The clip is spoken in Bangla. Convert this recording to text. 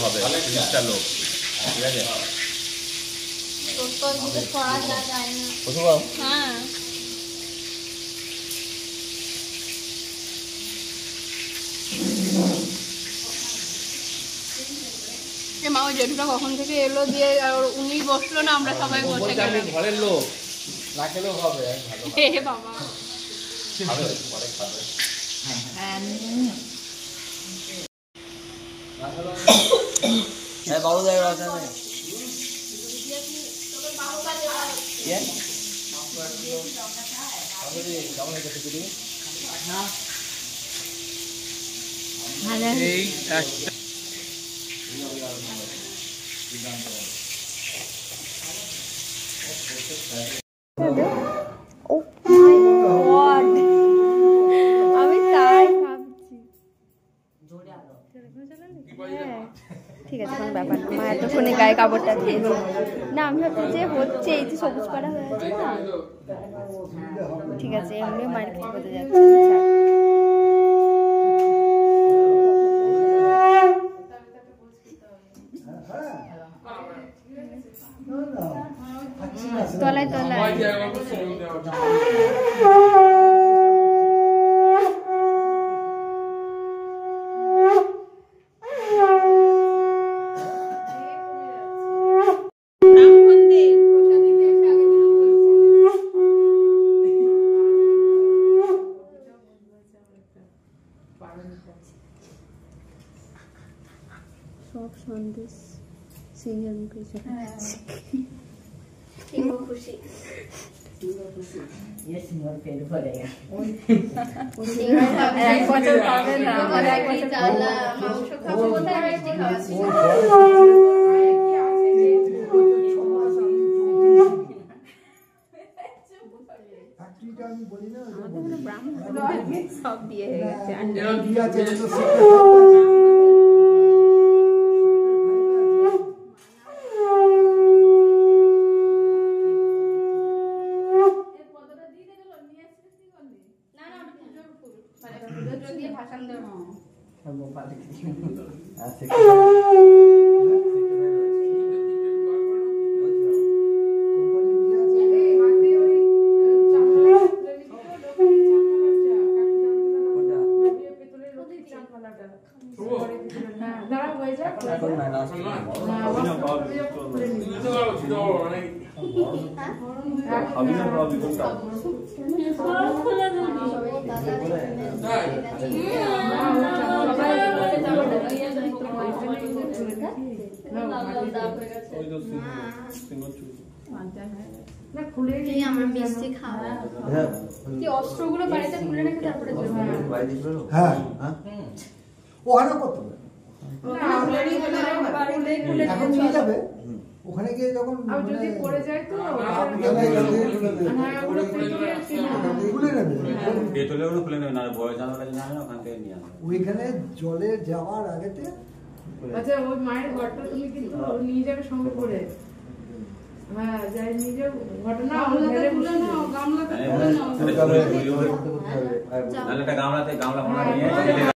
হবে 30টা লোক, ঠিক আছে? মা ওই জেঠুটা কখন থেকে এলো দিয়ে উনি বসলো না, আমরা সবাই বসে গেলাম। ঘরের লোক না খেলেও হবে। বাবা বাবু দেখ আছে আমি তাই ভাবছি। ঠিক আছে, কোনো ব্যাপার না। মা এতক্ষণে গায়ে কাপড়টা দিয়েছে না, আমি ভাবছি যে হচ্ছে এই যে সবুজ পাড়া হয়ে আছে না। ঠিক আছে, এমনি মার্কেট করতে যাচ্ছে। তলায় তলায় সব সন্দেশ সিঙ্গার মুখে খুশি। সব বিয়ে হয়ে গেছে। অস্ত্রগুলো বাড়িতে খুলে রেখে তারপরে ওখানে গিয়ে যখন যদি পড়ে যায় তো ওইখানে জলে যাওয়ার আগেতে। আচ্ছা, ওই মায়ের ঘরটা তুমি কিন্তু নিয়ে যাবে সঙ্গে করে। হ্যাঁ, যাই নিজে ঘটনা গামলাতে গামলাতে